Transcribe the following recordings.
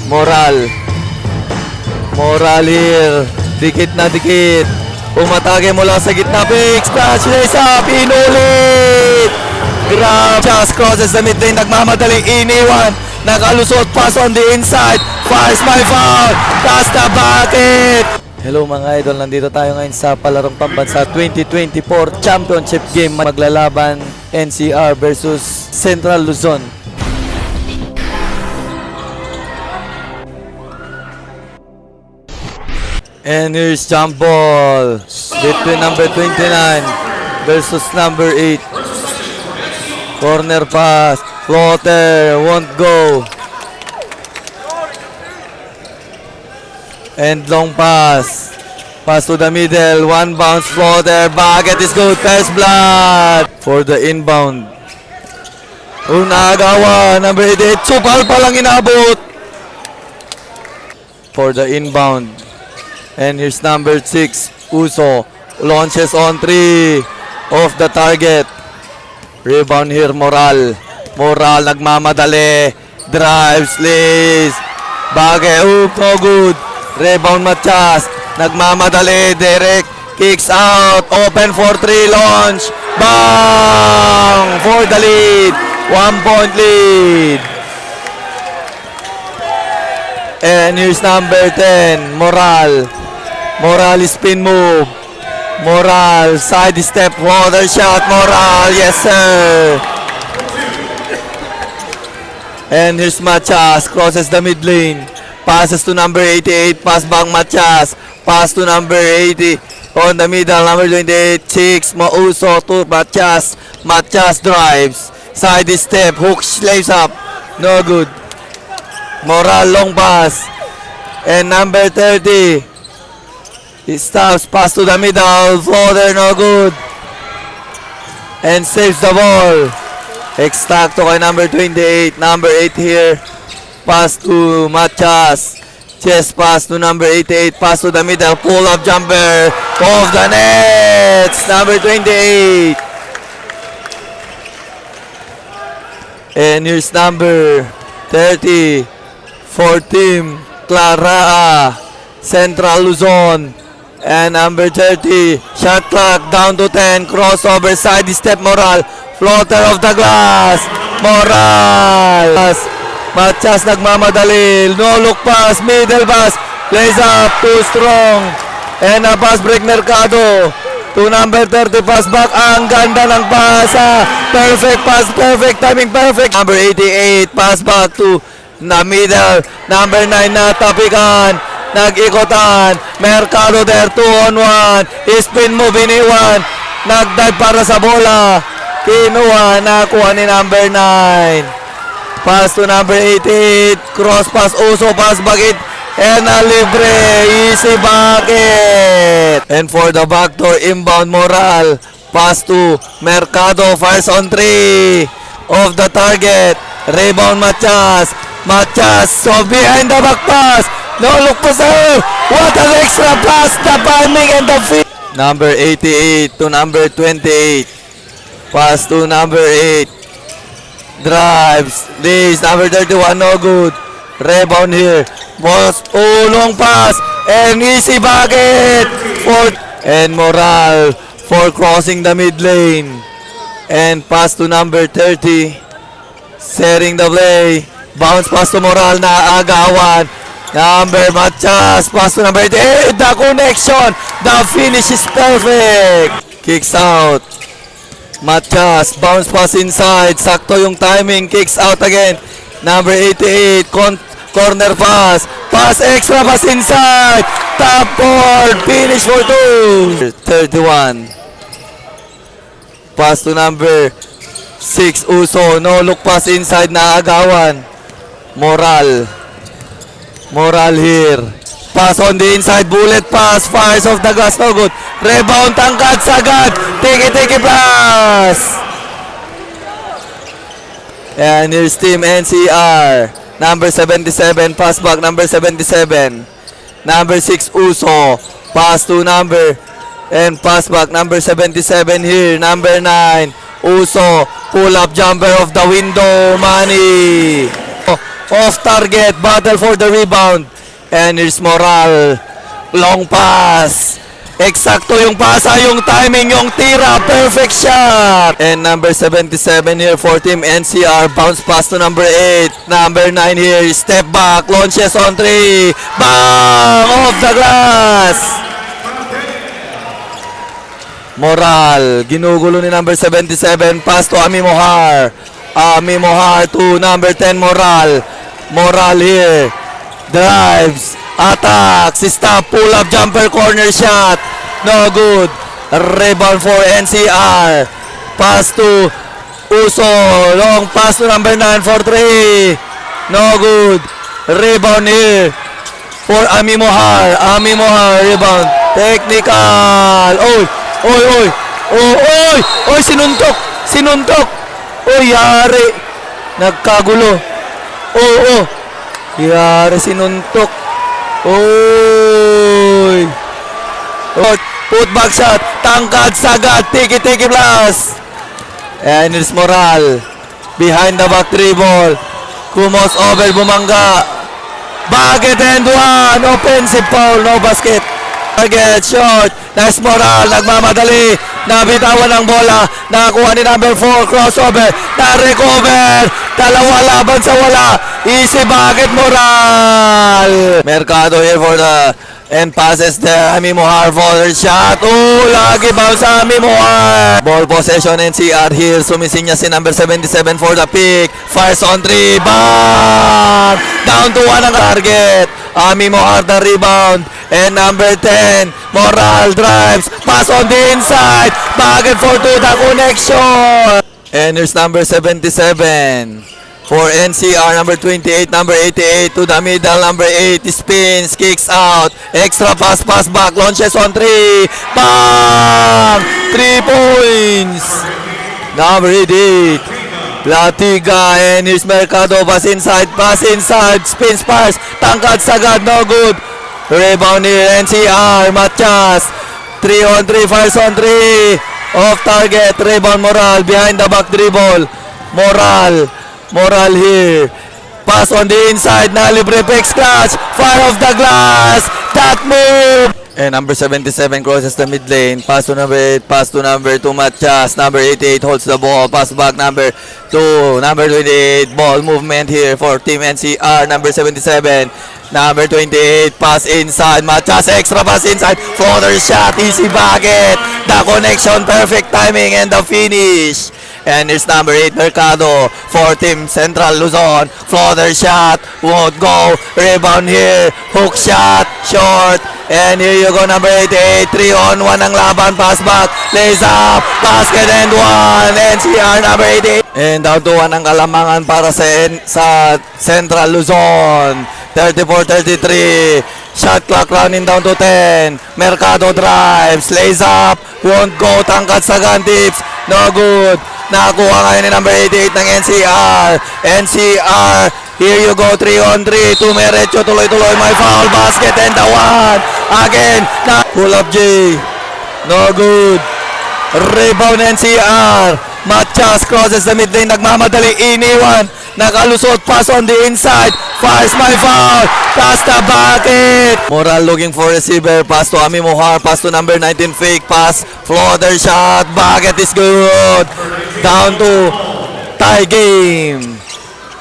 Moral. Moral here. Dikit na dikit. Umatake mula sa gitna. Big splash. Raise up. Inulit. Grab. Just crosses the mid lane. Nagmamadali. Iniwan. Nakalusot. Pass on the inside. Fires my foul. Taas na bucket. Hello mga idol. Nandito tayo ngayon sa palarong pambansa 2024 Championship Game. Maglalaban NCR versus Central Luzon. And here's jump ball between number 29 versus number 8. Corner pass, floater, won't go. And long pass. Pass to the middle, one bounce floater, bucket is good, first blood. For the inbound. Unagawa, number 88, supal pa lang inabot. For the inbound. And here's number 6, Uso. Launches on 3 off the target. Rebound here, Moral. Moral nagmamadali. Drives, lays. Bagay, no good. Rebound, Matias. Nagmamadali. Derek kicks out. Open for 3, launch. Bang! For the lead. 1 point lead. And here's number 10, Moral. Moral spin move. Moral side step, water shot. Moral, yes sir. And here's Matias, crosses the mid lane. Passes to number 88, pass back Matias. Pass to number 80 on the middle, number 28, 6, Mauso to Matias. Matias drives, side step, hook slaves up, no good. Moral long pass. And number 30, he stops, pass to the middle, floater, no good. And saves the ball. Exacto kay number 28, number 8 here. Pass to Matias. Chest pass to number 88, pass to the middle, pull up jumper, off the nets, number 28. And here's number 30 for Team Clara, Central Luzon. And number 30, shot clock down to 10, crossover, side step, Moral, floater of the glass, Moral. Matias nagmamadali, no look pass, middle pass, plays up, too strong. And a pass break, Mercado to number 30, pass back, ang ganda ng pasa, perfect pass, perfect timing, perfect. Number 88, pass back to the middle, number 9 na tapikan. Nag-ikotan, Mercado there, 2 on 1, spin move, iniwan, nag-dive para sa bola, kinuha, nakuha ni number 9, pass to number 88, cross pass, Uso, pass bagit, and a libre, easy bucket. And for the backdoor inbound, Moral, pass to Mercado, fires on 3, off the target, rebound Matias, Matias, so behind the back pass, no look po sir. What an extra pass, the timing and the feet. Number 88 to number 28. Pass to number 8. Drives. This number 31, no good. Rebound here. Boss, long pass. And easy bucket. And Moral for crossing the mid lane. And pass to number 30. Setting the play. Bounce pass to Moral na agawan. Number Matias, pass to number 8, the connection, the finish is perfect. Kicks out. Matias, bounce pass inside, sakto yung timing, kicks out again. Number 88, corner pass, pass extra pass inside, top board, finish for 2. 31. Pass to number 6, Uso, no look pass inside na agawan. Moral here. Pass on the inside. Bullet pass. Fires off the glass. No good. Rebound. Tangkad. Sagad. Tiki pass. And here's Team NCR. Number 77. Pass back. Number 77. Number 6. Uso. Pass to number. And pass back. Number 77 here. Number 9. Uso. Pull up jumper of the window. Money. Off target. Battle for the rebound. And here's Moral. Long pass. Eksakto yung pasa, yung timing, yung tira. Perfect shot. And number 77 here for Team NCR. Bounce pass to number 8. Number 9 here. Step back. Launches on 3. Bang! Off the glass. Moral. Ginugulo ni number 77. Pass to Ami Mohar. Ami Mohar to number 10 Moral. Moral here. Drives. Attack. Stop. Pull up. Jumper. Corner shot. No good. Rebound for NCR. Pass to Uso. Long pass to number 9 for 3. No good. Rebound here for Ami Mohar. Ami Mohar. Rebound. Technical. Oy. Oy. Oy. Oy. Oy. Oy. Sinuntok. Sinuntok. Oy. Yari. Nagkagulo. Oh. Yari. Sinuntok. Oy! Put back shot. Tangkad, sagad. Tiki blast. And it's Moral. Behind the back dribble. Kumos over, bumangga. Bucket and one. Offensive foul. No basket. Target, short. Nice Moral. Nagmamadali. Nabitawan ang bola. Nakakuha ni number 4. Crossover. Na-recover. Dalawa laban sa wala. Easy bucket, Moral. Mercado here for the and passes there. Ami Mohar for the shot. Oh, lagi bounce sa Ami Mohar. Ball possession NCR here. Sumising niya si number 77 for the pick. Fires on 3. Bang! Down to 1 ang target. Ami Mohar the rebound. And number 10, Moral drives. Pass on the inside. Bucket for 2, the connection. And here's number 77. For NCR, number 28, number 88 to the middle, number 8 spins, kicks out, extra pass back, launches on 3, bang! 3 points! Number 88, Latiga, and here's Mercado, pass inside, spins pass, tangkad sagad, no good. Rebound here, NCR, Matias, 3 on 3, fires on 3, off target, rebound Moral, behind the back dribble, Moral here. Pass on the inside. Nalibre Pex clutch. Fire off the glass. That move. And number 77 crosses the mid lane. Pass to number 8. Pass to number 2 Matias. Number 88 holds the ball. Pass back number 2. Number 28. Ball movement here for Team NCR. Number 77. Number 28. Pass inside. Matias extra pass inside. Floater shot. Easy bucket. The connection. Perfect timing and the finish. And it's number 8 Mercado for Team Central Luzon. Floater shot, won't go. Rebound here, hook shot, short. And here you go, number 88. 3 on 1 ang laban, pass back, lays up, basket and 1. NCR number 88. And down to 1 ang kalamangan para sa Central Luzon. 34-33. Shot clock running down to 10. Mercado drives, lays up, won't go. Tangkat sa tips, no good. Nakakuha ngayon ni number 88 ng NCR. Here you go, 3 on 3. Tumiretso, tuloy-tuloy. May foul, basket, and the 1. Again, pull up J. No good. Rebound NCR. Matias crosses the mid lane. Nagmamadali, iniwan. Nakalusot, pass on the inside. Fires my foul. Pass the bucket. Moral looking for receiver. Pass to Ami Mohar. Pass to number 19 fake pass. Floater shot. Bucket is good. Down to tie game.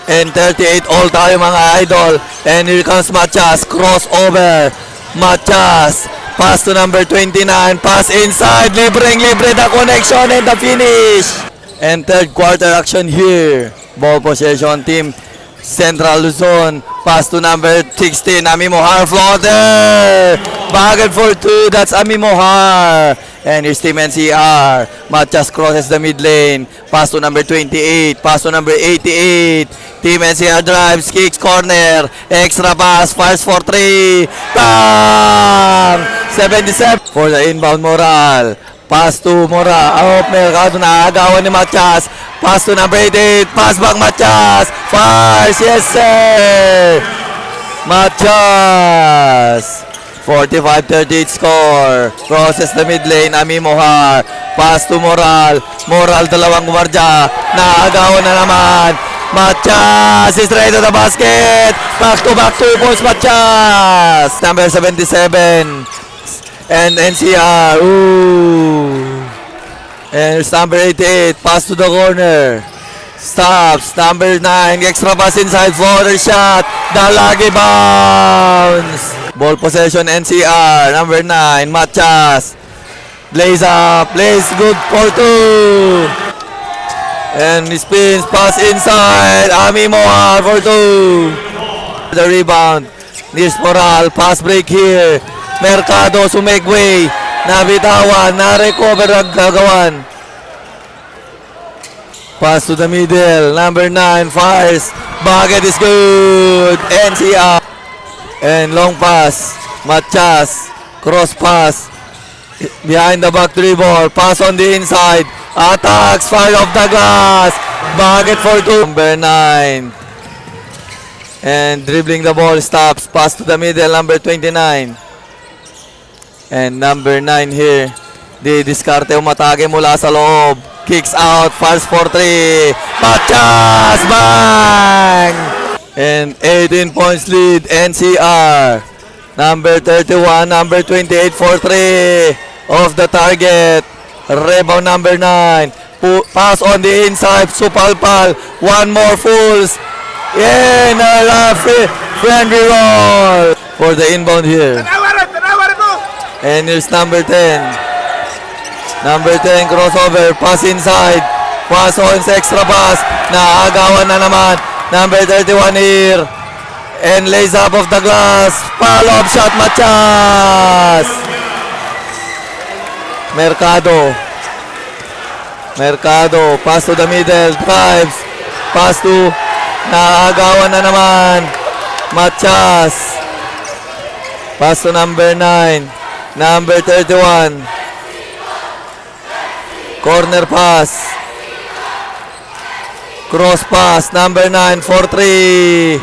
And 38 all tayo mga idol. And here comes Matias. Crossover. Matias. Pass to number 29. Pass inside. Libreng-libre the connection and the finish. And third quarter action here. Ball possession team Central Luzon. Pass to number 16. Ami Mohar. Floater. Bucket for 2. That's Ami Mohar. And here's Team NCR. Matias crosses the mid lane. Pass to number 28. Pass to number 88. Team NCR drives, kicks, corner. Extra pass, fires for 3. Bang! 77 for the inbound Moral. Pass to Moral. Mercado na agawan ni Matias. Pass to number 88. Pass back Matias. Fires. Yes, sir. Matias. 45-38 score. Crosses the mid lane. Ami Mohar. Pass to Moral. Moral, dalawang gumardya. Naagawan na naman. Matias is straight to the basket. Back to back 2 points, Matias. Number 77. And NCR. Ooh. And it's number 88. Pass to the corner. Stops. Number 9. Extra pass inside. Floater shot. Dalagi bounce. Ball possession NCR. Number 9. Matias. Blaze up. Blaze good for 2. And he spins. Pass inside. Ami Mohar for 2. The rebound. Nils Moral. Pass break here. Mercado sumegway. Nabitawan. Na-recover ang gagawan. Pass to the middle. Number 9 fires. Bucket is good. NCR. And long pass. Matias. Cross pass. Behind the back dribble. Pass on the inside. Attacks. Fire off the glass. Bucket for 2. Number 9. And dribbling the ball. Stops. Pass to the middle. Number 29. And number 9 here. Di diskarte umatake mula sa loob. Kicks out. Fires for 3. Matias. Bang! And 18 points lead. NCR. Number 31. Number 28 for 3. Off the target. Rebound number 9. Pass on the inside. Supalpal. One more fools. And a friendly roll for the inbound here. And here's number 10. Number 10 crossover. Pass inside. Pass on sa extra pass. Naagawan na naman. Number 31 here. And lays up of the glass. Follow-up shot. Matias. Mercado. Mercado. Pass to the middle. Drives. Pass to. Naagawan na naman. Matias. Pass to number 9. Number 31. Corner pass. Cross pass. Number 9 for 3.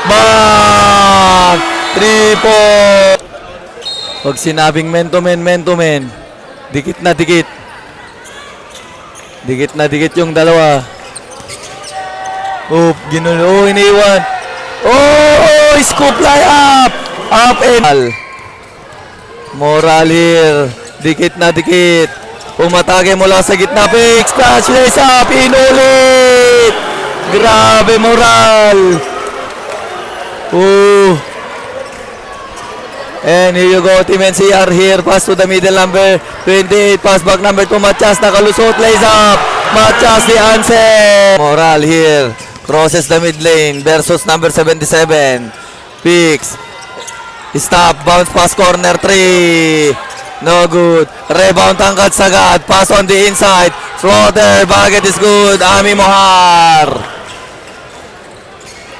Bang! 3 points. Pag sinabing men to men. Dikit na dikit. Dikit na dikit yung dalawa. Oop, ginulo. Oh, iniwan. Oh, scoop layup. Up and Moral here. Dikit na dikit. Umatake mula sa gitna. Big splash. Lays up. Inulit. Grabe Moral. Ooh. And here you go. Team NCR here. Pass to the middle. Number 28. Pass back number 2. Matias nakalusot. Lays up. Matias the answer. Moral here. Crosses the mid lane. Versus number 77. Picks. Stop, bounce pass corner 3. No good. Rebound tangkad sagad. Pass on the inside. Floater. Bucket is good. Ami Mohar.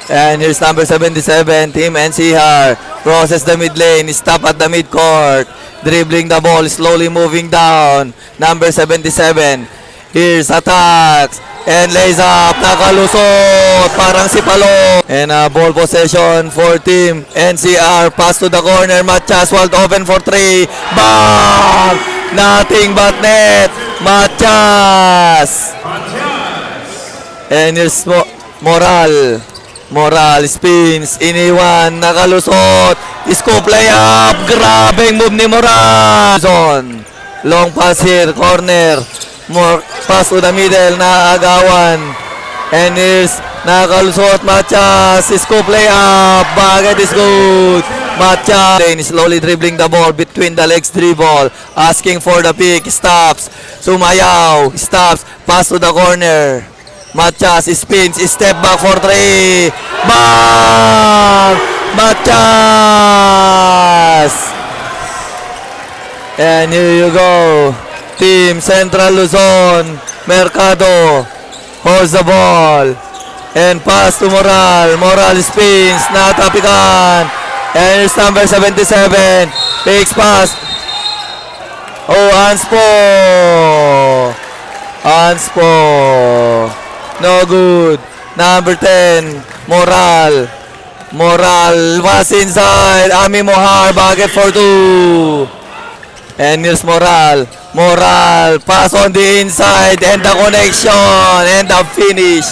And here's number 77. Team NCR. Crosses the mid lane. Stop at the mid court. Dribbling the ball. Slowly moving down. Number 77. Here's attacks. And lays up. Nakalusot. Parang si Palo. And ball possession for team NCR. Pass to the corner. Matias wide open for 3. Bang! Nothing but net. Matias. And here's Moral. Moral spins. Iniwan. Nakalusot. Scoop layup. Grabing move ni Moral. Zone. Long pass here. Corner. More pass to the middle na agawan. And is nakalusot Matias. Scoop layup. Bucket is good. Matias is slowly dribbling the ball between the legs dribble. Asking for the pick. Stops. Sumayaw. Stops. Pass to the corner. Matias spins. Step back for 3. Bang! Matias! And here you go. Team Central Luzon. Mercado holds the ball and pass to Moral. Moral spins. Natapikan. And it's number 77. Takes pass. Oh, Anspo. Anspo. No good. Number 10. Moral. Moral was inside. Ami Mohar. Bucket for 2. And here's Moral. Moral, pass on the inside and the connection and the finish.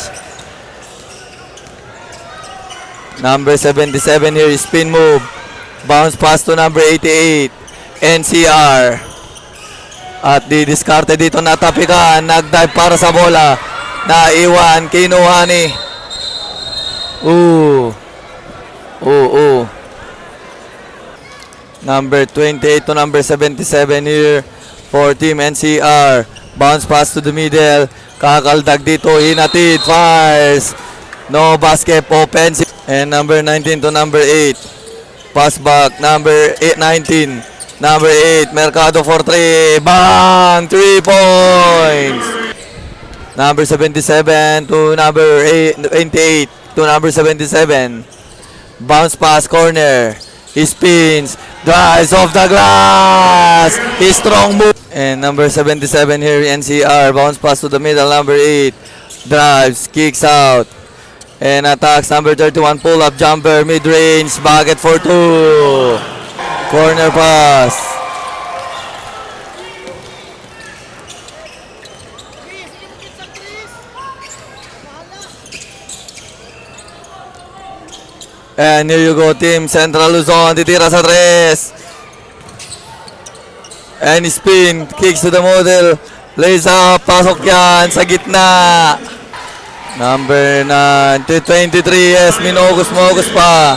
Number 77 here, spin move. Bounce pass to number 88, NCR. At didiskarte dito na tapikan. Nag-dive para sa bola. Naiwan, kinuha ni. Number 28 to number 77 here for Team NCR. Bounce pass to the middle. Kakaldag dito, hinatid, fires. No basket, offensive. And number 19 to number 8. Pass back, number 19. Number 8, Mercado for 3. Bang! 3 points! Number 77 to number 28 to number 77. Bounce pass, corner. He spins, drives off the glass. His strong move. And number 77 here, NCR. Bounce pass to the middle, number 8. Drives, kicks out. And attacks, number 31, pull-up jumper, mid-range, bucket for 2. Corner pass. And here you go, Team Central Luzon. Titira sa 3. And spin, kicks to the model. Lays up, pasok yan sa gitna. Number 9, 23, yes, minogos pa.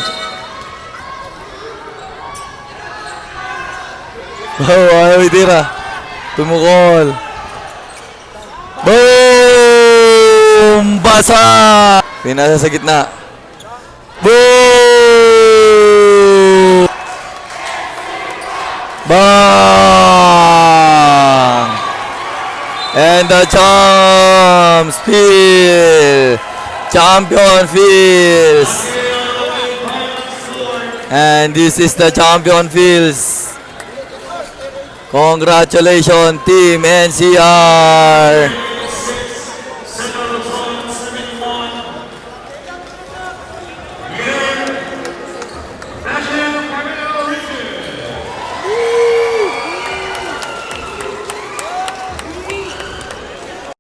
Ayaw itira. Tumukol. Boom! Basa! Pinasa sa gitna. Boom! Bang! And the champs feel. Champion feels. And this is the champion feels. Congratulations, Team NCR.